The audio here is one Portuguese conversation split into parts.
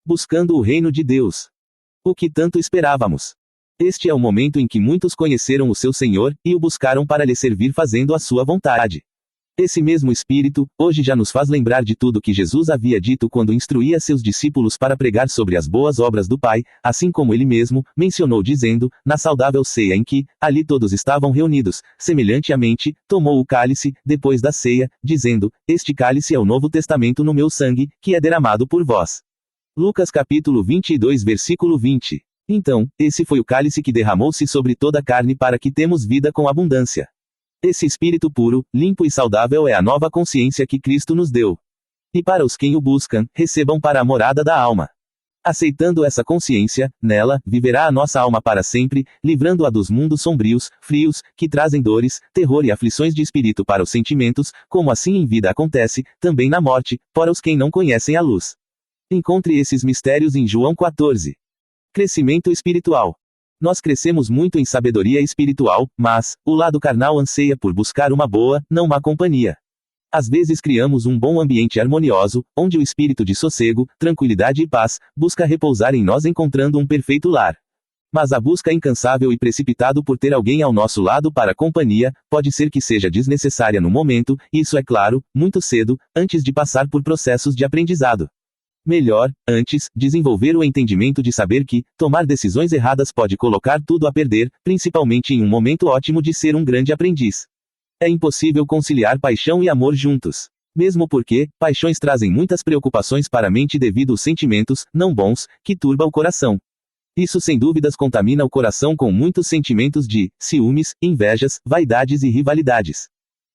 buscando o reino de Deus. O que tanto esperávamos. Este é o momento em que muitos conheceram o seu Senhor, e o buscaram para lhe servir fazendo a sua vontade. Esse mesmo Espírito, hoje já nos faz lembrar de tudo que Jesus havia dito quando instruía seus discípulos para pregar sobre as boas obras do Pai, assim como ele mesmo mencionou dizendo, na saudável ceia em que, ali todos estavam reunidos, semelhantemente, tomou o cálice, depois da ceia, dizendo, este cálice é o Novo Testamento no meu sangue, que é derramado por vós. Lucas capítulo 22 versículo 20. Então, esse foi o cálice que derramou-se sobre toda a carne para que temos vida com abundância. Esse espírito puro, limpo e saudável é a nova consciência que Cristo nos deu. E para os quem o buscam, recebam para a morada da alma. Aceitando essa consciência, nela, viverá a nossa alma para sempre, livrando-a dos mundos sombrios, frios, que trazem dores, terror e aflições de espírito para os sentimentos, como assim em vida acontece, também na morte, para os quem não conhecem a luz. Encontre esses mistérios em João 14. Crescimento espiritual. Nós crescemos muito em sabedoria espiritual, mas, o lado carnal anseia por buscar uma boa, não má companhia. Às vezes criamos um bom ambiente harmonioso, onde o espírito de sossego, tranquilidade e paz, busca repousar em nós encontrando um perfeito lar. Mas a busca incansável e precipitado por ter alguém ao nosso lado para companhia, pode ser que seja desnecessária no momento, isso é claro, muito cedo, antes de passar por processos de aprendizado. Melhor, antes, desenvolver o entendimento de saber que, tomar decisões erradas pode colocar tudo a perder, principalmente em um momento ótimo de ser um grande aprendiz. É impossível conciliar paixão e amor juntos. Mesmo porque, paixões trazem muitas preocupações para a mente devido aos sentimentos, não bons, que turba o coração. Isso sem dúvidas contamina o coração com muitos sentimentos de ciúmes, invejas, vaidades e rivalidades.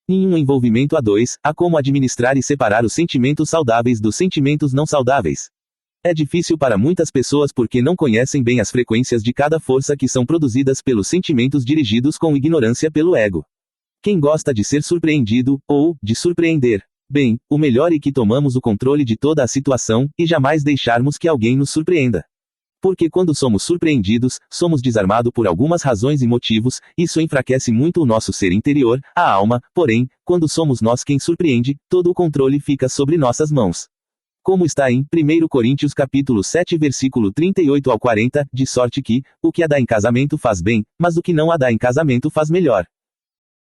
Em um envolvimento a dois, há como administrar e separar os sentimentos saudáveis dos sentimentos não saudáveis. É difícil para muitas pessoas porque não conhecem bem as frequências de cada força que são produzidas pelos sentimentos dirigidos com ignorância pelo ego. Quem gosta de ser surpreendido, ou, de surpreender? Bem, o melhor é que tomamos o controle de toda a situação, e jamais deixarmos que alguém nos surpreenda. Porque quando somos surpreendidos, somos desarmados por algumas razões e motivos, isso enfraquece muito o nosso ser interior, a alma, porém, quando somos nós quem surpreende, todo o controle fica sobre nossas mãos. Como está em 1 Coríntios capítulo 7 versículo 38 ao 40, de sorte que, o que a dá em casamento faz bem, mas o que não a dá em casamento faz melhor.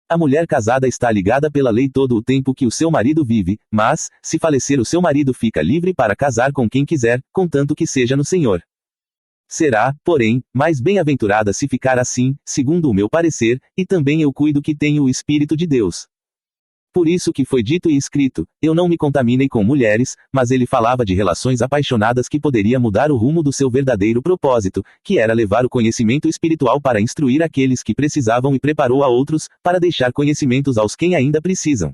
A mulher casada está ligada pela lei todo o tempo que o seu marido vive, mas, se falecer o seu marido fica livre para casar com quem quiser, contanto que seja no Senhor. Será, porém, mais bem-aventurada se ficar assim, segundo o meu parecer, e também eu cuido que tenho o Espírito de Deus. Por isso que foi dito e escrito, eu não me contaminei com mulheres, mas ele falava de relações apaixonadas que poderia mudar o rumo do seu verdadeiro propósito, que era levar o conhecimento espiritual para instruir aqueles que precisavam e preparou a outros, para deixar conhecimentos aos quem ainda precisam.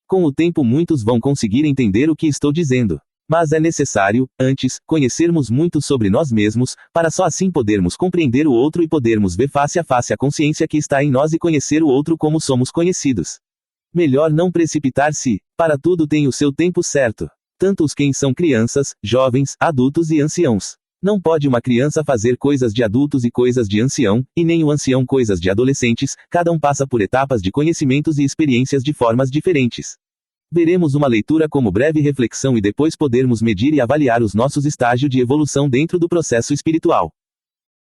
Com o tempo muitos vão conseguir entender o que estou dizendo. Mas é necessário, antes, conhecermos muito sobre nós mesmos, para só assim podermos compreender o outro e podermos ver face a face a consciência que está em nós e conhecer o outro como somos conhecidos. Melhor não precipitar-se, para tudo tem o seu tempo certo. Tanto os quem são crianças, jovens, adultos e anciãos. Não pode uma criança fazer coisas de adultos e coisas de ancião, e nem o ancião coisas de adolescentes, cada um passa por etapas de conhecimentos e experiências de formas diferentes. Veremos uma leitura como breve reflexão e depois podermos medir e avaliar os nossos estágios de evolução dentro do processo espiritual.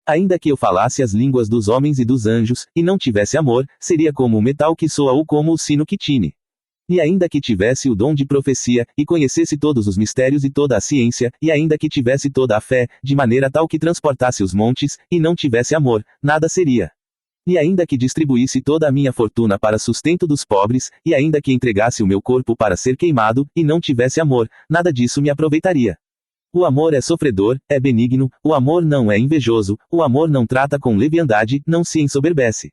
Ainda que eu falasse as línguas dos homens e dos anjos, e não tivesse amor, seria como o metal que soa ou como o sino que tine. E ainda que tivesse o dom de profecia, e conhecesse todos os mistérios e toda a ciência, e ainda que tivesse toda a fé, de maneira tal que transportasse os montes, e não tivesse amor, nada seria. E ainda que distribuísse toda a minha fortuna para sustento dos pobres, e ainda que entregasse o meu corpo para ser queimado, e não tivesse amor, nada disso me aproveitaria. O amor é sofredor, é benigno, o amor não é invejoso, o amor não trata com leviandade, não se ensoberbece.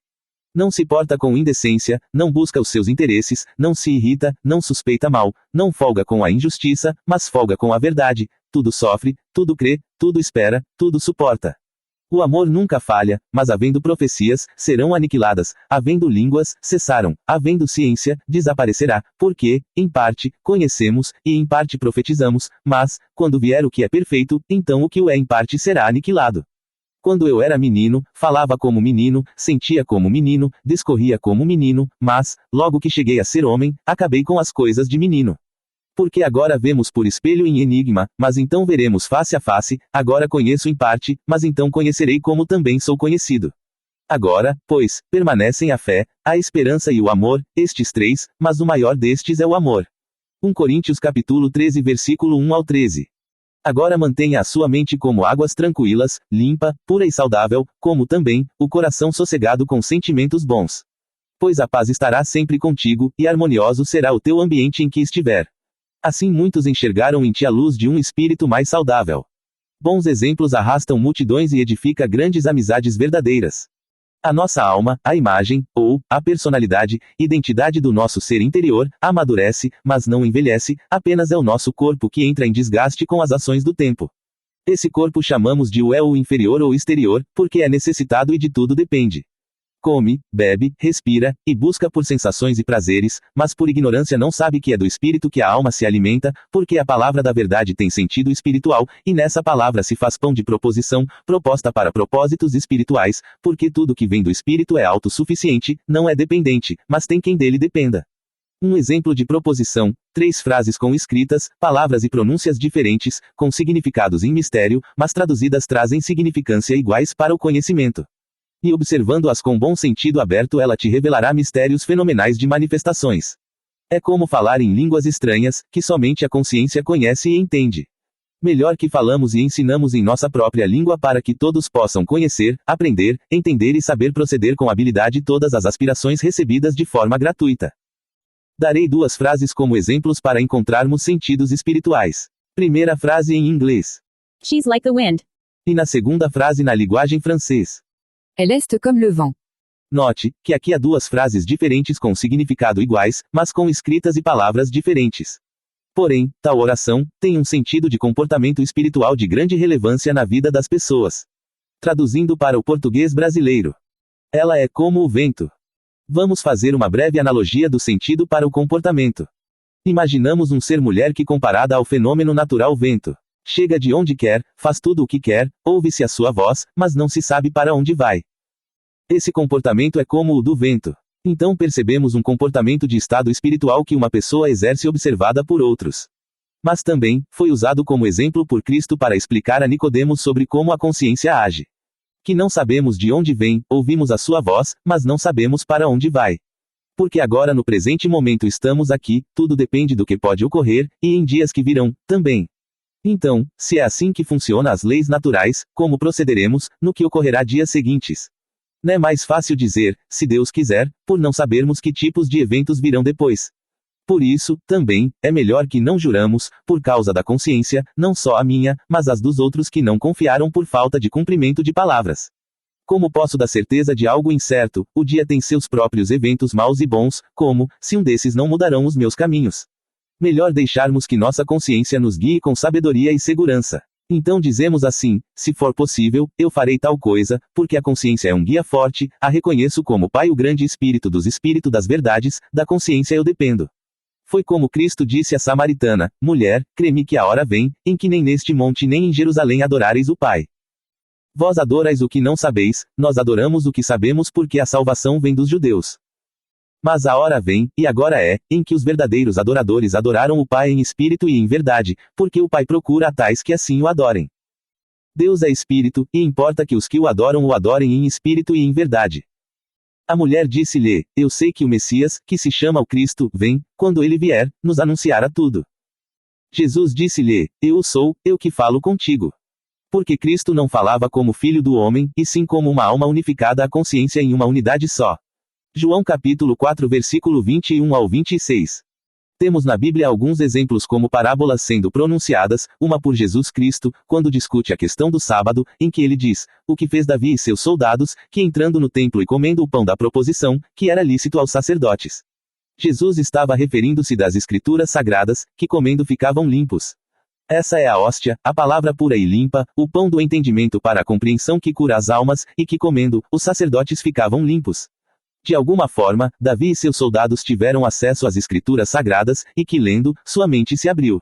Não se porta com indecência, não busca os seus interesses, não se irrita, não suspeita mal, não folga com a injustiça, mas folga com a verdade, tudo sofre, tudo crê, tudo espera, tudo suporta. O amor nunca falha, mas havendo profecias, serão aniquiladas, havendo línguas, cessaram, havendo ciência, desaparecerá, porque, em parte, conhecemos, e em parte profetizamos, mas, quando vier o que é perfeito, então o que o é em parte será aniquilado. Quando eu era menino, falava como menino, sentia como menino, discorria como menino, mas, logo que cheguei a ser homem, acabei com as coisas de menino. Porque agora vemos por espelho em enigma, mas então veremos face a face, agora conheço em parte, mas então conhecerei como também sou conhecido. Agora, pois, permanecem a fé, a esperança e o amor, estes três, mas o maior destes é o amor. 1 Coríntios capítulo 13 versículo 1 ao 13. Agora mantenha a sua mente como águas tranquilas, limpa, pura e saudável, como também, o coração sossegado com sentimentos bons. Pois a paz estará sempre contigo, e harmonioso será o teu ambiente em que estiver. Assim muitos enxergaram em ti a luz de um espírito mais saudável. Bons exemplos arrastam multidões e edifica grandes amizades verdadeiras. A nossa alma, a imagem, ou, a personalidade, identidade do nosso ser interior, amadurece, mas não envelhece, apenas é o nosso corpo que entra em desgaste com as ações do tempo. Esse corpo chamamos de o eu inferior ou exterior, porque é necessitado e de tudo depende. Come, bebe, respira, e busca por sensações e prazeres, mas por ignorância não sabe que é do espírito que a alma se alimenta, porque a palavra da verdade tem sentido espiritual, e nessa palavra se faz pão de proposição, proposta para propósitos espirituais, porque tudo que vem do espírito é autossuficiente, não é dependente, mas tem quem dele dependa. Um exemplo de proposição, 3 frases com escritas, palavras e pronúncias diferentes, com significados em mistério, mas traduzidas trazem significância iguais para o conhecimento. E observando-as com bom sentido aberto ela te revelará mistérios fenomenais de manifestações. É como falar em línguas estranhas, que somente a consciência conhece e entende. Melhor que falamos e ensinamos em nossa própria língua para que todos possam conhecer, aprender, entender e saber proceder com habilidade todas as aspirações recebidas de forma gratuita. Darei 2 frases como exemplos para encontrarmos sentidos espirituais. Primeira frase em inglês. She's like the wind. E na segunda frase na linguagem francês. Elle est comme le vent. Note, que aqui há 2 frases diferentes com significado iguais, mas com escritas e palavras diferentes. Porém, tal oração tem um sentido de comportamento espiritual de grande relevância na vida das pessoas. Traduzindo para o português brasileiro. Ela é como o vento. Vamos fazer uma breve analogia do sentido para o comportamento. Imaginamos um ser mulher que comparada ao fenômeno natural vento. Chega de onde quer, faz tudo o que quer, ouve-se a sua voz, mas não se sabe para onde vai. Esse comportamento é como o do vento. Então percebemos um comportamento de estado espiritual que uma pessoa exerce observada por outros. Mas também, foi usado como exemplo por Cristo para explicar a Nicodemos sobre como a consciência age. Que não sabemos de onde vem, ouvimos a sua voz, mas não sabemos para onde vai. Porque agora no presente momento estamos aqui, tudo depende do que pode ocorrer, e em dias que virão, também. Então, se é assim que funcionam as leis naturais, como procederemos, no que ocorrerá dias seguintes? Não é mais fácil dizer, se Deus quiser, por não sabermos que tipos de eventos virão depois. Por isso, também, é melhor que não juramos, por causa da consciência, não só a minha, mas as dos outros que não confiaram por falta de cumprimento de palavras. Como posso dar certeza de algo incerto, o dia tem seus próprios eventos maus e bons, como, se um desses não mudarão os meus caminhos. Melhor deixarmos que nossa consciência nos guie com sabedoria e segurança. Então dizemos assim, se for possível, eu farei tal coisa, porque a consciência é um guia forte, a reconheço como Pai o grande Espírito dos Espíritos das verdades, da consciência eu dependo. Foi como Cristo disse à samaritana, mulher, crê-me que a hora vem, em que nem neste monte nem em Jerusalém adorareis o Pai. Vós adorais o que não sabeis, nós adoramos o que sabemos porque a salvação vem dos judeus. Mas a hora vem, e agora é, em que os verdadeiros adoradores adoraram o Pai em espírito e em verdade, porque o Pai procura a tais que assim o adorem. Deus é espírito, e importa que os que o adorem em espírito e em verdade. A mulher disse-lhe, eu sei que o Messias, que se chama o Cristo, vem, quando ele vier, nos anunciará tudo. Jesus disse-lhe, eu o sou, eu que falo contigo. Porque Cristo não falava como filho do homem, e sim como uma alma unificada à consciência em uma unidade só. João capítulo 4 versículo 21 ao 26. Temos na Bíblia alguns exemplos como parábolas sendo pronunciadas, uma por Jesus Cristo, quando discute a questão do sábado, em que ele diz, o que fez Davi e seus soldados, que entrando no templo e comendo o pão da proposição, que era lícito aos sacerdotes. Jesus estava referindo-se das escrituras sagradas, que comendo ficavam limpos. Essa é a hóstia, a palavra pura e limpa, o pão do entendimento para a compreensão que cura as almas, e que comendo, os sacerdotes ficavam limpos. De alguma forma, Davi e seus soldados tiveram acesso às escrituras sagradas, e que lendo, sua mente se abriu.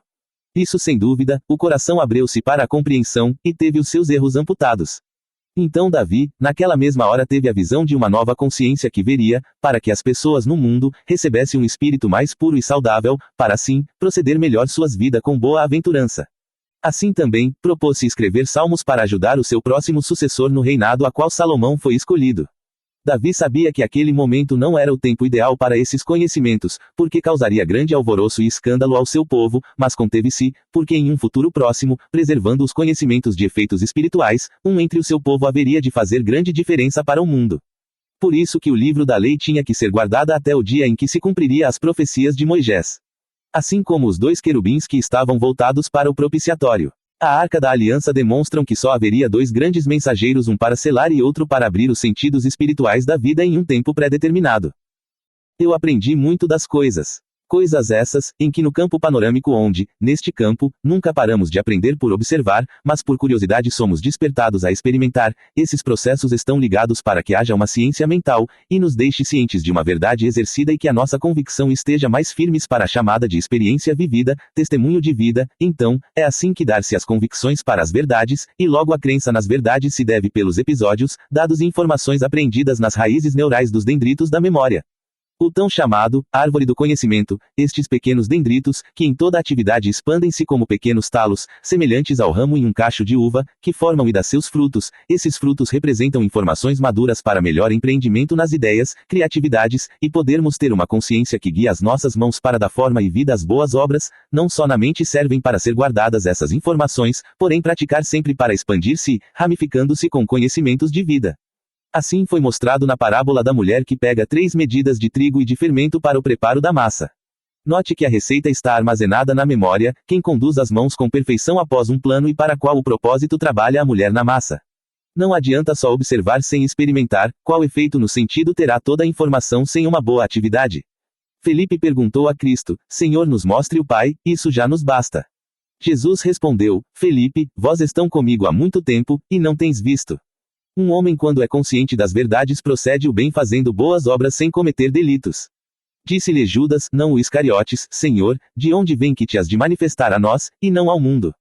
Isso sem dúvida, o coração abriu-se para a compreensão, e teve os seus erros amputados. Então Davi, naquela mesma hora teve a visão de uma nova consciência que veria, para que as pessoas no mundo, recebessem um espírito mais puro e saudável, para assim, proceder melhor suas vidas com boa aventurança. Assim também, propôs-se escrever salmos para ajudar o seu próximo sucessor no reinado a qual Salomão foi escolhido. Davi sabia que aquele momento não era o tempo ideal para esses conhecimentos, porque causaria grande alvoroço e escândalo ao seu povo, mas conteve-se, porque em um futuro próximo, preservando os conhecimentos de efeitos espirituais, entre o seu povo haveria de fazer grande diferença para o mundo. Por isso que o livro da lei tinha que ser guardado até o dia em que se cumpriria as profecias de Moisés. Assim como os 2 querubins que estavam voltados para o propiciatório. A Arca da Aliança demonstram que só haveria 2 grandes mensageiros, um para selar e outro para abrir os sentidos espirituais da vida em um tempo pré-determinado. Eu aprendi muito das coisas. Coisas essas, em que no campo panorâmico onde, neste campo, nunca paramos de aprender por observar, mas por curiosidade somos despertados a experimentar, esses processos estão ligados para que haja uma ciência mental, e nos deixe cientes de uma verdade exercida e que a nossa convicção esteja mais firmes para a chamada de experiência vivida, testemunho de vida, então, é assim que dar-se as convicções para as verdades, e logo a crença nas verdades se deve pelos episódios, dados e informações apreendidas nas raízes neurais dos dendritos da memória. O tão chamado, árvore do conhecimento, estes pequenos dendritos, que em toda atividade expandem-se como pequenos talos, semelhantes ao ramo em um cacho de uva, que formam e dá seus frutos, esses frutos representam informações maduras para melhor empreendimento nas ideias, criatividades, e podermos ter uma consciência que guia as nossas mãos para dar forma e vida às boas obras, não só na mente servem para ser guardadas essas informações, porém praticar sempre para expandir-se, ramificando-se com conhecimentos de vida. Assim foi mostrado na parábola da mulher que pega 3 medidas de trigo e de fermento para o preparo da massa. Note que a receita está armazenada na memória, quem conduz as mãos com perfeição após um plano e para qual o propósito trabalha a mulher na massa. Não adianta só observar sem experimentar, qual efeito no sentido terá toda a informação sem uma boa atividade. Felipe perguntou a Cristo, Senhor, nos mostre o Pai, isso já nos basta. Jesus respondeu, Felipe, vós estão comigo há muito tempo, e não tens visto. Um homem quando é consciente das verdades procede o bem fazendo boas obras sem cometer delitos. Disse-lhe Judas, não o Iscariotes, Senhor, de onde vem que te has de manifestar a nós, e não ao mundo?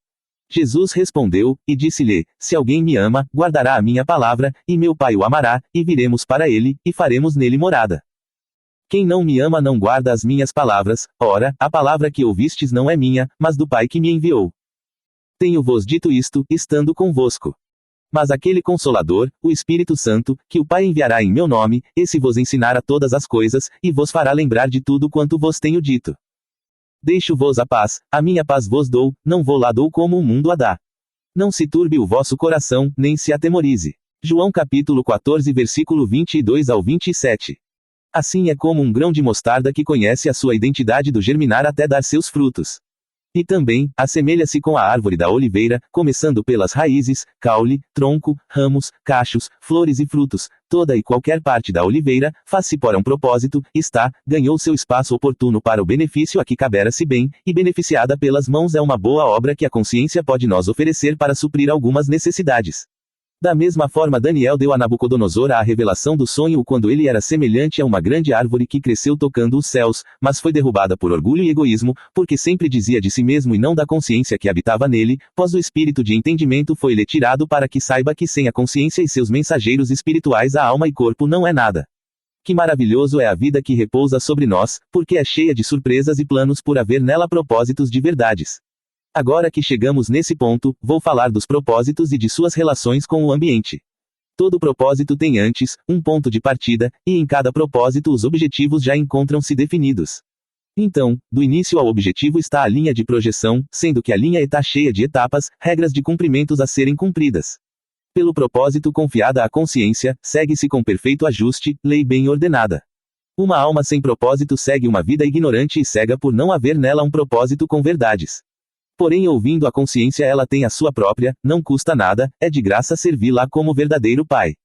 Jesus respondeu, e disse-lhe, se alguém me ama, guardará a minha palavra, e meu Pai o amará, e viremos para ele, e faremos nele morada. Quem não me ama não guarda as minhas palavras, ora, a palavra que ouvistes não é minha, mas do Pai que me enviou. Tenho-vos dito isto, estando convosco. Mas aquele Consolador, o Espírito Santo, que o Pai enviará em meu nome, esse vos ensinará todas as coisas, e vos fará lembrar de tudo quanto vos tenho dito. Deixo-vos a paz, a minha paz vos dou, não vou lá dou como o mundo a dá. Não se turbe o vosso coração, nem se atemorize. João capítulo 14 versículo 22 ao 27. Assim é como um grão de mostarda que conhece a sua identidade do germinar até dar seus frutos. E também, assemelha-se com a árvore da oliveira, começando pelas raízes, caule, tronco, ramos, cachos, flores e frutos, toda e qualquer parte da oliveira, faz-se por um propósito, ganhou seu espaço oportuno para o benefício a que cabera-se bem, e beneficiada pelas mãos é uma boa obra que a consciência pode nos oferecer para suprir algumas necessidades. Da mesma forma Daniel deu a Nabucodonosor a revelação do sonho quando ele era semelhante a uma grande árvore que cresceu tocando os céus, mas foi derrubada por orgulho e egoísmo, porque sempre dizia de si mesmo e não da consciência que habitava nele, pois o espírito de entendimento foi-lhe tirado para que saiba que sem a consciência e seus mensageiros espirituais a alma e corpo não é nada. Que maravilhoso é a vida que repousa sobre nós, porque é cheia de surpresas e planos por haver nela propósitos de verdades. Agora que chegamos nesse ponto, vou falar dos propósitos e de suas relações com o ambiente. Todo propósito tem antes, um ponto de partida, e em cada propósito os objetivos já encontram-se definidos. Então, do início ao objetivo está a linha de projeção, sendo que a linha está cheia de etapas, regras de cumprimentos a serem cumpridas. Pelo propósito confiada à consciência, segue-se com perfeito ajuste, lei bem ordenada. Uma alma sem propósito segue uma vida ignorante e cega por não haver nela um propósito com verdades. Porém, ouvindo a consciência ela tem a sua própria, não custa nada, é de graça servi-la como verdadeiro Pai.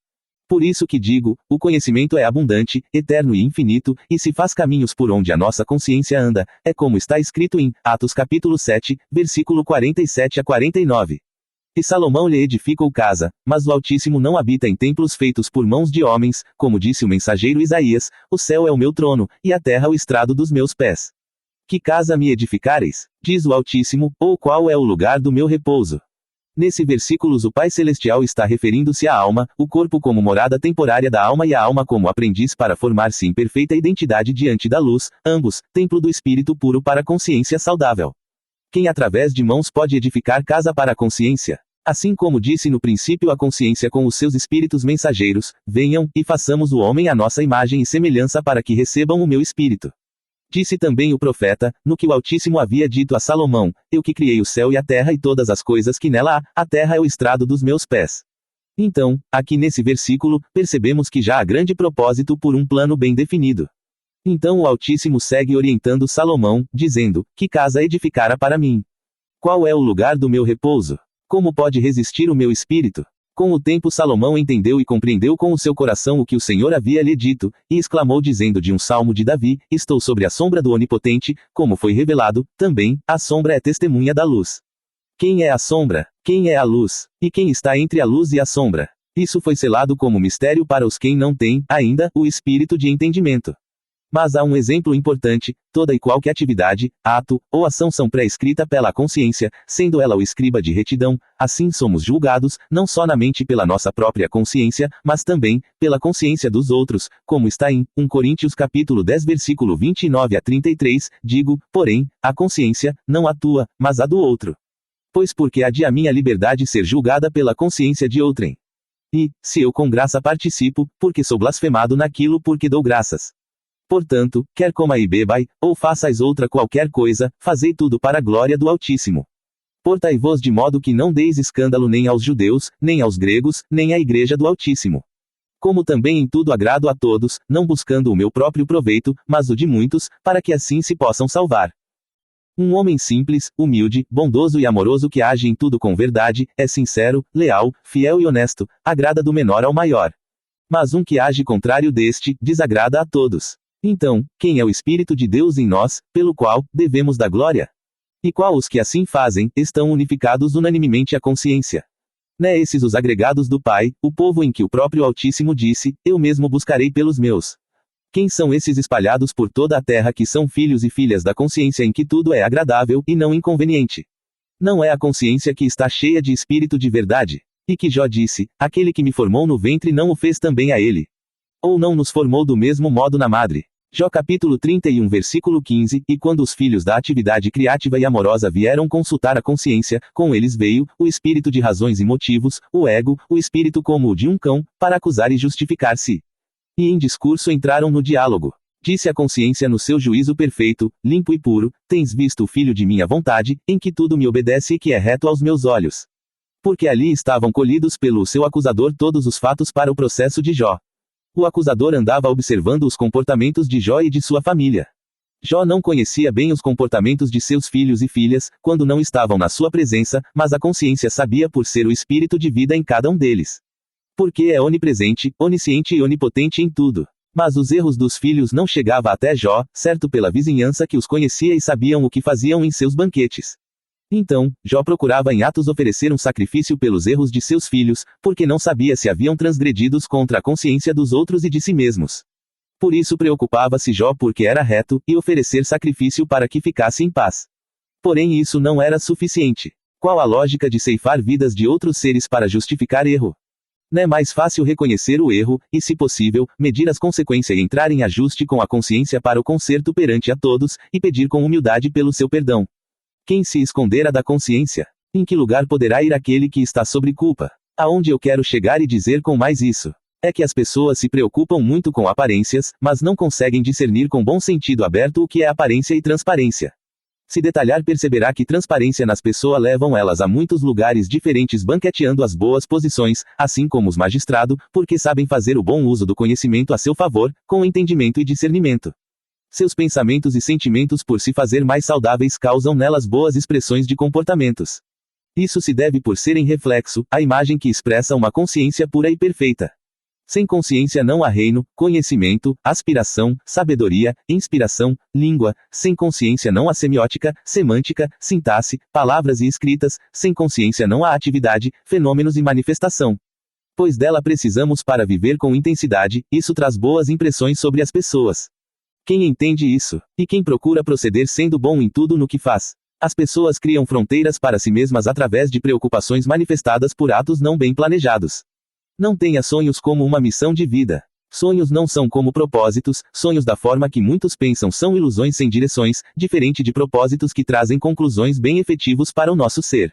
Por isso que digo, o conhecimento é abundante, eterno e infinito, e se faz caminhos por onde a nossa consciência anda, é como está escrito em Atos capítulo 7, versículo 47 a 49. E Salomão lhe edificou casa, mas o Altíssimo não habita em templos feitos por mãos de homens, como disse o mensageiro Isaías, o céu é o meu trono, e a terra o estrado dos meus pés. Que casa me edificareis? Diz o Altíssimo, ou qual é o lugar do meu repouso? Nesse versículo o Pai Celestial está referindo-se à alma, o corpo como morada temporária da alma e a alma como aprendiz para formar-se em perfeita identidade diante da luz, ambos, templo do Espírito puro para a consciência saudável. Quem através de mãos pode edificar casa para a consciência? Assim como disse no princípio a consciência com os seus espíritos mensageiros, venham, e façamos o homem à nossa imagem e semelhança para que recebam o meu espírito. Disse também o profeta, no que o Altíssimo havia dito a Salomão, eu que criei o céu e a terra e todas as coisas que nela há, a terra é o estrado dos meus pés. Então, aqui nesse versículo, percebemos que já há grande propósito por um plano bem definido. Então o Altíssimo segue orientando Salomão, dizendo, que casa edificara para mim? Qual é o lugar do meu repouso? Como pode resistir o meu espírito? Com o tempo Salomão entendeu e compreendeu com o seu coração o que o Senhor havia lhe dito, e exclamou dizendo de um salmo de Davi, estou sobre a sombra do Onipotente, como foi revelado, também, a sombra é testemunha da luz. Quem é a sombra? Quem é a luz? E quem está entre a luz e a sombra? Isso foi selado como mistério para os quem não têm, ainda, o espírito de entendimento. Mas há um exemplo importante, toda e qualquer atividade, ato, ou ação são pré-escrita pela consciência, sendo ela o escriba de retidão, assim somos julgados, não só na mente pela nossa própria consciência, mas também, pela consciência dos outros, como está em 1 Coríntios capítulo 10 versículo 29 a 33, digo, porém, a consciência, não a tua, mas a do outro. Pois porque há de a minha liberdade ser julgada pela consciência de outrem. E, se eu com graça participo, porque sou blasfemado naquilo porque dou graças. Portanto, quer coma e bebai, ou façais outra qualquer coisa, fazei tudo para a glória do Altíssimo. Portai-vos de modo que não deis escândalo nem aos judeus, nem aos gregos, nem à igreja do Altíssimo. Como também em tudo agrado a todos, não buscando o meu próprio proveito, mas o de muitos, para que assim se possam salvar. Um homem simples, humilde, bondoso e amoroso que age em tudo com verdade, é sincero, leal, fiel e honesto, agrada do menor ao maior. Mas um que age contrário deste, desagrada a todos. Então, quem é o Espírito de Deus em nós, pelo qual devemos dar glória? E qual os que assim fazem, estão unificados unanimemente à consciência? Né esses os agregados do Pai, o povo em que o próprio Altíssimo disse, eu mesmo buscarei pelos meus. Quem são esses espalhados por toda a terra que são filhos e filhas da consciência em que tudo é agradável e não inconveniente? Não é a consciência que está cheia de espírito de verdade? E que Jó disse, aquele que me formou no ventre não o fez também a ele? Ou não nos formou do mesmo modo na madre? Jó capítulo 31 versículo 15, e quando os filhos da atividade criativa e amorosa vieram consultar a consciência, com eles veio, o espírito de razões e motivos, o ego, o espírito como o de um cão, para acusar e justificar-se. E em discurso entraram no diálogo. Disse a consciência no seu juízo perfeito, limpo e puro, tens visto o filho de minha vontade, em que tudo me obedece e que é reto aos meus olhos. Porque ali estavam colhidos pelo seu acusador todos os fatos para o processo de Jó. O acusador andava observando os comportamentos de Jó e de sua família. Jó não conhecia bem os comportamentos de seus filhos e filhas, quando não estavam na sua presença, mas a consciência sabia por ser o espírito de vida em cada um deles. Porque é onipresente, onisciente e onipotente em tudo. Mas os erros dos filhos não chegavam até Jó, certo pela vizinhança que os conhecia e sabiam o que faziam em seus banquetes. Então, Jó procurava em atos oferecer um sacrifício pelos erros de seus filhos, porque não sabia se haviam transgredidos contra a consciência dos outros e de si mesmos. Por isso preocupava-se Jó porque era reto, e oferecer sacrifício para que ficasse em paz. Porém isso não era suficiente. Qual a lógica de ceifar vidas de outros seres para justificar erro? Não é mais fácil reconhecer o erro, e se possível, medir as consequências e entrar em ajuste com a consciência para o conserto perante a todos, e pedir com humildade pelo seu perdão. Quem se esconderá da consciência? Em que lugar poderá ir aquele que está sobre culpa? Aonde eu quero chegar e dizer com mais isso? É que as pessoas se preocupam muito com aparências, mas não conseguem discernir com bom sentido aberto o que é aparência e transparência. Se detalhar perceberá que transparência nas pessoas levam elas a muitos lugares diferentes banqueteando as boas posições, assim como os magistrados, porque sabem fazer o bom uso do conhecimento a seu favor, com entendimento e discernimento. Seus pensamentos e sentimentos por se fazer mais saudáveis causam nelas boas expressões de comportamentos. Isso se deve por serem reflexo, a imagem que expressa uma consciência pura e perfeita. Sem consciência não há reino, conhecimento, aspiração, sabedoria, inspiração, língua, sem consciência não há semiótica, semântica, sintaxe, palavras e escritas, sem consciência não há atividade, fenômenos e manifestação. Pois dela precisamos para viver com intensidade, isso traz boas impressões sobre as pessoas. Quem entende isso, e quem procura proceder sendo bom em tudo no que faz, As pessoas criam fronteiras para si mesmas através de preocupações manifestadas por atos não bem planejados. Não tenha sonhos como uma missão de vida. Sonhos não são como propósitos, sonhos da forma que muitos pensam são ilusões sem direções, diferente de propósitos que trazem conclusões bem efetivos para o nosso ser.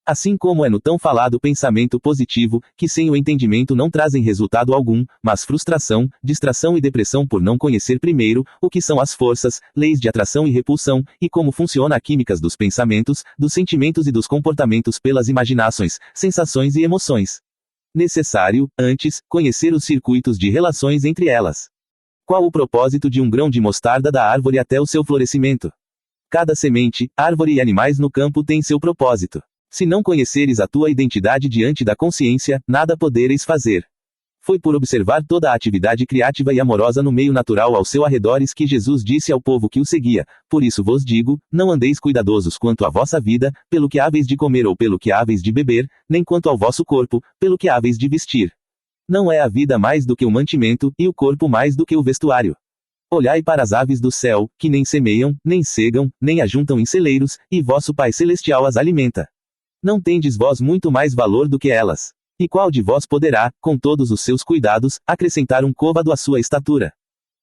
Assim como é no tão falado pensamento positivo, que sem o entendimento não trazem resultado algum, mas frustração, distração e depressão por não conhecer primeiro, o que são as forças, leis de atração e repulsão, e como funciona a química dos pensamentos, dos sentimentos e dos comportamentos pelas imaginações, sensações e emoções. Necessário, antes, conhecer os circuitos de relações entre elas. Qual o propósito de um grão de mostarda da árvore até o seu florescimento? Cada semente, árvore e animais no campo têm seu propósito. Se não conheceres a tua identidade diante da consciência, nada podereis fazer. Foi por observar toda a atividade criativa e amorosa no meio natural ao seu arredores que Jesus disse ao povo que o seguia: por isso vos digo, não andeis cuidadosos quanto à vossa vida, pelo que haveis de comer ou pelo que haveis de beber, nem quanto ao vosso corpo, pelo que haveis de vestir. Não é a vida mais do que o mantimento, e o corpo mais do que o vestuário. Olhai para as aves do céu, que nem semeiam, nem cegam, nem ajuntam em celeiros, e vosso Pai Celestial as alimenta. Não tendes vós muito mais valor do que elas? E qual de vós poderá, com todos os seus cuidados, acrescentar um côvado à sua estatura?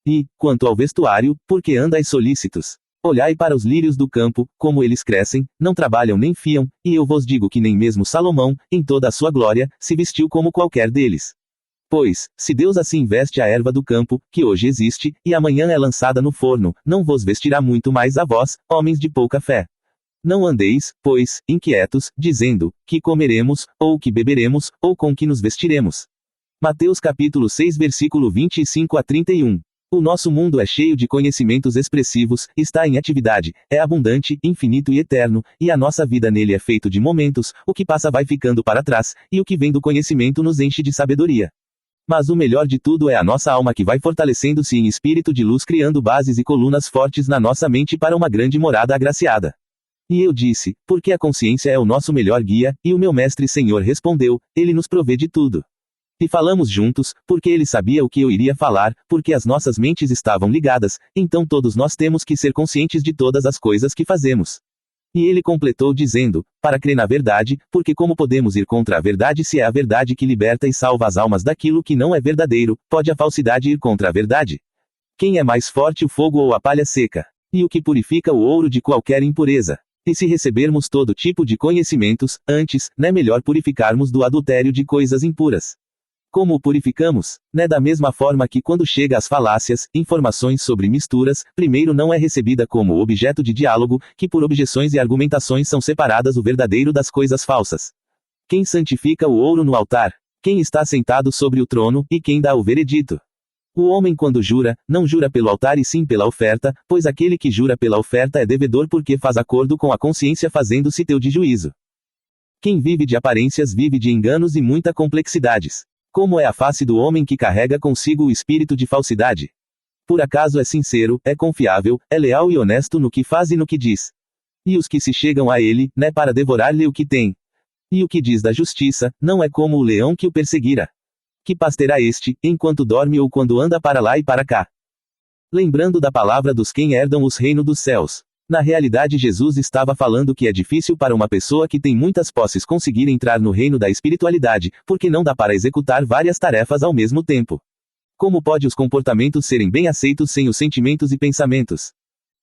E, quanto ao vestuário, por que andais solícitos? Olhai para os lírios do campo, como eles crescem, não trabalham nem fiam, e eu vos digo que nem mesmo Salomão, em toda a sua glória, se vestiu como qualquer deles. Pois, se Deus assim veste a erva do campo, que hoje existe, e amanhã é lançada no forno, não vos vestirá muito mais a vós, homens de pouca fé. Não andeis, pois, inquietos, dizendo, que comeremos, ou que beberemos, ou com que nos vestiremos. Mateus capítulo 6 versículo 25 a 31. O nosso mundo é cheio de conhecimentos expressivos, está em atividade, é abundante, infinito e eterno, e a nossa vida nele é feito de momentos, o que passa vai ficando para trás, e o que vem do conhecimento nos enche de sabedoria. Mas o melhor de tudo é a nossa alma que vai fortalecendo-se em espírito de luz, criando bases e colunas fortes na nossa mente para uma grande morada agraciada. E eu disse, porque a consciência é o nosso melhor guia, e o meu mestre Senhor respondeu, ele nos provê de tudo. E falamos juntos, porque ele sabia o que eu iria falar, porque as nossas mentes estavam ligadas, então todos nós temos que ser conscientes de todas as coisas que fazemos. E ele completou dizendo, para crer na verdade, porque como podemos ir contra a verdade se é a verdade que liberta e salva as almas daquilo que não é verdadeiro, pode a falsidade ir contra a verdade? Quem é mais forte, o fogo ou a palha seca? E o que purifica o ouro de qualquer impureza? E se recebermos todo tipo de conhecimentos, antes, não é melhor purificarmos do adultério de coisas impuras? Como o purificamos? Não é da mesma forma que quando chega às falácias, informações sobre misturas, primeiro não é recebida como objeto de diálogo, que por objeções e argumentações são separadas o verdadeiro das coisas falsas. Quem santifica o ouro no altar? Quem está sentado sobre o trono, e quem dá o veredito? O homem quando jura, não jura pelo altar e sim pela oferta, pois aquele que jura pela oferta é devedor porque faz acordo com a consciência fazendo-se teu de juízo. Quem vive de aparências vive de enganos e muita complexidades. Como é a face do homem que carrega consigo o espírito de falsidade? Por acaso é sincero, é confiável, é leal e honesto no que faz e no que diz? E os que se chegam a ele, né, para devorar-lhe o que tem? E o que diz da justiça, não é como o leão que o perseguira? Que paz terá este, enquanto dorme ou quando anda para lá e para cá? Lembrando da palavra dos quem herdam os reinos dos céus. Na realidade Jesus estava falando que é difícil para uma pessoa que tem muitas posses conseguir entrar no reino da espiritualidade, porque não dá para executar várias tarefas ao mesmo tempo. Como pode os comportamentos serem bem aceitos sem os sentimentos e pensamentos?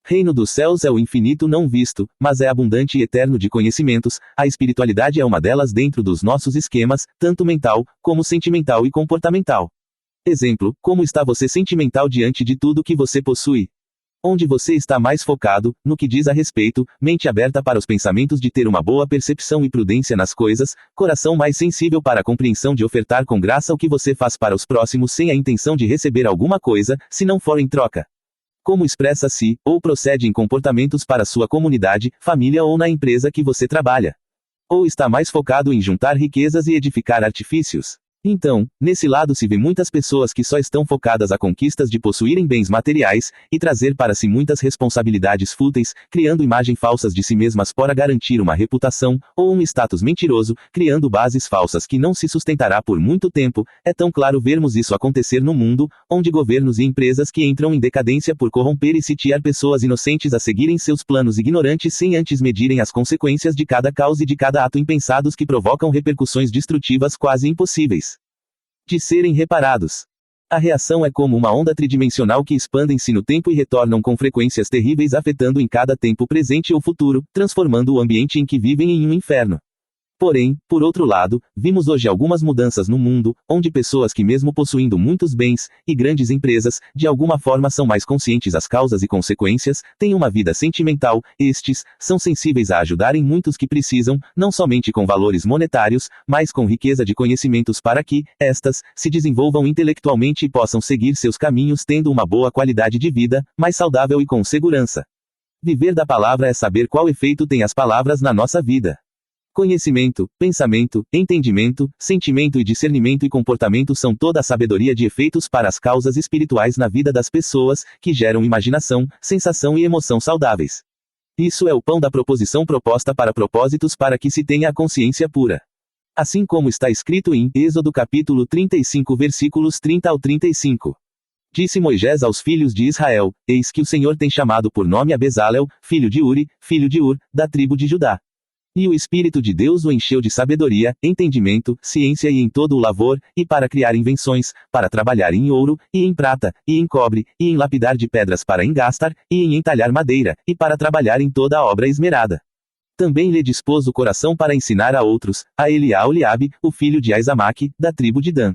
Reino dos céus é o infinito não visto, mas é abundante e eterno de conhecimentos, a espiritualidade é uma delas dentro dos nossos esquemas, tanto mental, como sentimental e comportamental. Exemplo, como está você sentimental diante de tudo que você possui? Onde você está mais focado, no que diz a respeito, mente aberta para os pensamentos de ter uma boa percepção e prudência nas coisas, coração mais sensível para a compreensão de ofertar com graça o que você faz para os próximos sem a intenção de receber alguma coisa, se não for em troca. Como expressa-se, ou procede em comportamentos para sua comunidade, família ou na empresa que você trabalha? Ou está mais focado em juntar riquezas e edificar artifícios? Então, nesse lado se vê muitas pessoas que só estão focadas a conquistas de possuírem bens materiais, e trazer para si muitas responsabilidades fúteis, criando imagens falsas de si mesmas para garantir uma reputação, ou um status mentiroso, criando bases falsas que não se sustentará por muito tempo. É tão claro vermos isso acontecer no mundo, onde governos e empresas que entram em decadência por corromper e sitiar pessoas inocentes a seguirem seus planos ignorantes sem antes medirem as consequências de cada causa e de cada ato impensados que provocam repercussões destrutivas quase impossíveis de serem reparados. A reação é como uma onda tridimensional que expandem-se no tempo e retornam com frequências terríveis afetando em cada tempo presente ou futuro, transformando o ambiente em que vivem em um inferno. Porém, por outro lado, vimos hoje algumas mudanças no mundo, onde pessoas que mesmo possuindo muitos bens, e grandes empresas, de alguma forma são mais conscientes às causas e consequências, têm uma vida sentimental, estes, são sensíveis a ajudarem muitos que precisam, não somente com valores monetários, mas com riqueza de conhecimentos para que, estas, se desenvolvam intelectualmente e possam seguir seus caminhos tendo uma boa qualidade de vida, mais saudável e com segurança. Viver da palavra é saber qual efeito têm as palavras na nossa vida. Conhecimento, pensamento, entendimento, sentimento e discernimento e comportamento são toda a sabedoria de efeitos para as causas espirituais na vida das pessoas, que geram imaginação, sensação e emoção saudáveis. Isso é o pão da proposição proposta para propósitos para que se tenha a consciência pura. Assim como está escrito em Êxodo capítulo 35 versículos 30 ao 35. Disse Moisés aos filhos de Israel: Eis que o Senhor tem chamado por nome a Bezalel, filho de Uri, filho de Ur, da tribo de Judá. E o Espírito de Deus o encheu de sabedoria, entendimento, ciência e em todo o lavor, e para criar invenções, para trabalhar em ouro, e em prata, e em cobre, e em lapidar de pedras para engastar, e em entalhar madeira, e para trabalhar em toda a obra esmerada. Também lhe dispôs o coração para ensinar a outros, a ele e a Oliabe, o filho de Aizamaque, da tribo de Dan.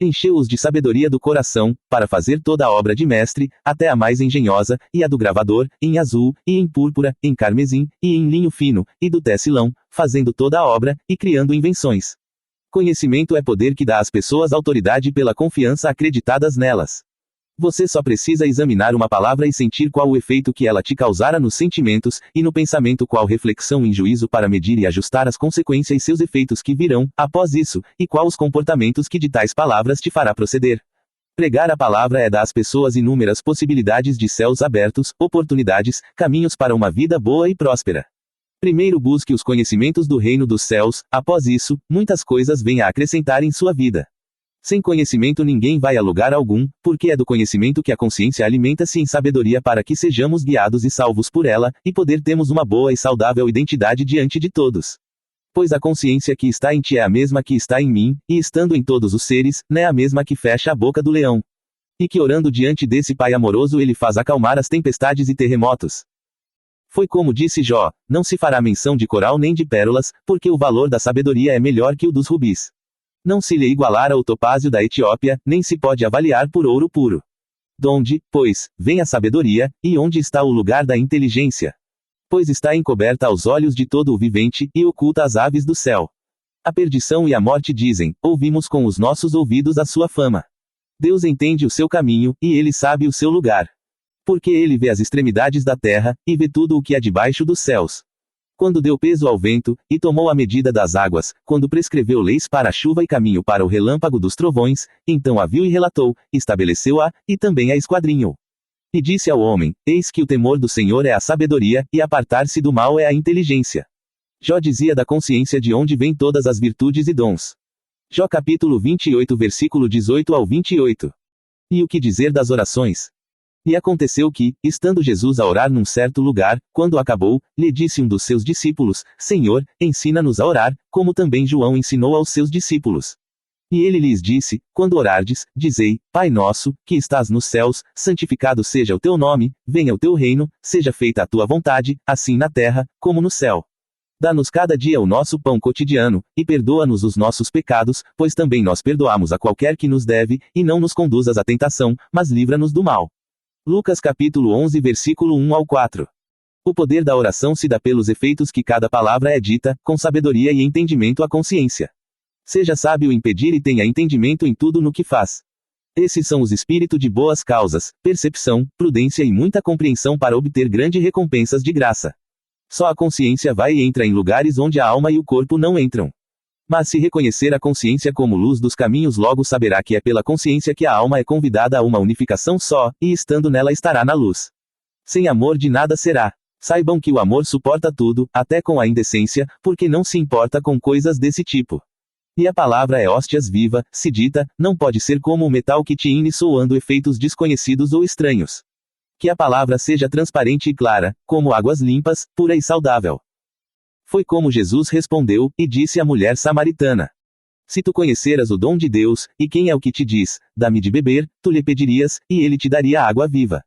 Encheu-os de sabedoria do coração, para fazer toda a obra de mestre, até a mais engenhosa, e a do gravador, em azul, e em púrpura, em carmesim, e em linho fino, e do tecilão, fazendo toda a obra, e criando invenções. Conhecimento é poder que dá às pessoas autoridade pela confiança acreditadas nelas. Você só precisa examinar uma palavra e sentir qual o efeito que ela te causara nos sentimentos, e no pensamento qual reflexão em juízo para medir e ajustar as consequências e seus efeitos que virão, após isso, e qual os comportamentos que de tais palavras te fará proceder. Pregar a palavra é dar às pessoas inúmeras possibilidades de céus abertos, oportunidades, caminhos para uma vida boa e próspera. Primeiro busque os conhecimentos do reino dos céus, após isso, muitas coisas venha a acrescentar em sua vida. Sem conhecimento ninguém vai a lugar algum, porque é do conhecimento que a consciência alimenta-se em sabedoria para que sejamos guiados e salvos por ela, e poder termos uma boa e saudável identidade diante de todos. Pois a consciência que está em ti é a mesma que está em mim, e estando em todos os seres, é a mesma que fecha a boca do leão. E que orando diante desse Pai amoroso ele faz acalmar as tempestades e terremotos. Foi como disse Jó: não se fará menção de coral nem de pérolas, porque o valor da sabedoria é melhor que o dos rubis. Não se lhe igualara o topázio da Etiópia, nem se pode avaliar por ouro puro. Donde, pois, vem a sabedoria, e onde está o lugar da inteligência? Pois está encoberta aos olhos de todo o vivente, e oculta às aves do céu. A perdição e a morte dizem: ouvimos com os nossos ouvidos a sua fama. Deus entende o seu caminho, e ele sabe o seu lugar. Porque ele vê as extremidades da terra, e vê tudo o que há debaixo dos céus. Quando deu peso ao vento, e tomou a medida das águas, quando prescreveu leis para a chuva e caminho para o relâmpago dos trovões, então a viu e relatou, estabeleceu-a, e também a esquadrinhou. E disse ao homem: eis que o temor do Senhor é a sabedoria, e apartar-se do mal é a inteligência. Jó dizia da consciência de onde vêm todas as virtudes e dons. Jó capítulo 28 versículo 18 ao 28. E o que dizer das orações? E aconteceu que, estando Jesus a orar num certo lugar, quando acabou, lhe disse um dos seus discípulos: Senhor, ensina-nos a orar, como também João ensinou aos seus discípulos. E ele lhes disse: quando orardes, dizei: Pai nosso, que estás nos céus, santificado seja o teu nome, venha o teu reino, seja feita a tua vontade, assim na terra, como no céu. Dá-nos cada dia o nosso pão cotidiano, e perdoa-nos os nossos pecados, pois também nós perdoamos a qualquer que nos deve, e não nos conduzas à tentação, mas livra-nos do mal. Lucas capítulo 11 versículo 1 ao 4. O poder da oração se dá pelos efeitos que cada palavra é dita, com sabedoria e entendimento à consciência. Seja sábio em pedir e tenha entendimento em tudo no que faz. Esses são os espíritos de boas causas, percepção, prudência e muita compreensão para obter grandes recompensas de graça. Só a consciência vai e entra em lugares onde a alma e o corpo não entram. Mas se reconhecer a consciência como luz dos caminhos, logo saberá que é pela consciência que a alma é convidada a uma unificação só, e estando nela estará na luz. Sem amor de nada será. Saibam que o amor suporta tudo, até com a indecência, porque não se importa com coisas desse tipo. E a palavra é hóstias viva, se dita, não pode ser como o metal que tine soando efeitos desconhecidos ou estranhos. Que a palavra seja transparente e clara, como águas limpas, pura e saudável. Foi como Jesus respondeu, e disse à mulher samaritana: se tu conheceras o dom de Deus, e quem é o que te diz, dá-me de beber, tu lhe pedirias, e ele te daria água viva.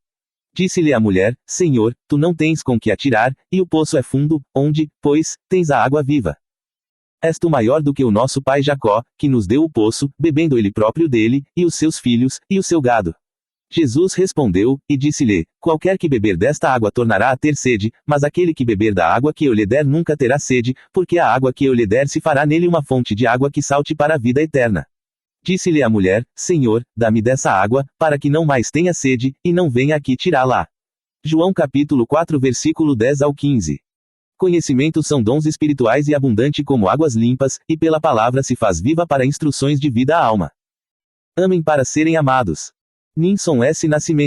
Disse-lhe a mulher: Senhor, tu não tens com que atirar, e o poço é fundo, onde, pois, tens a água viva? És tu maior do que o nosso pai Jacó, que nos deu o poço, bebendo ele próprio dele, e os seus filhos, e o seu gado? Jesus respondeu, e disse-lhe: qualquer que beber desta água tornará a ter sede, mas aquele que beber da água que eu lhe der nunca terá sede, porque a água que eu lhe der se fará nele uma fonte de água que salte para a vida eterna. Disse-lhe a mulher: Senhor, dá-me dessa água, para que não mais tenha sede, e não venha aqui tirá-la. João capítulo 4 versículo 10 ao 15. Conhecimento são dons espirituais e abundante como águas limpas, e pela palavra se faz viva para instruções de vida à alma. Amem para serem amados. Ninson S. Nascimento.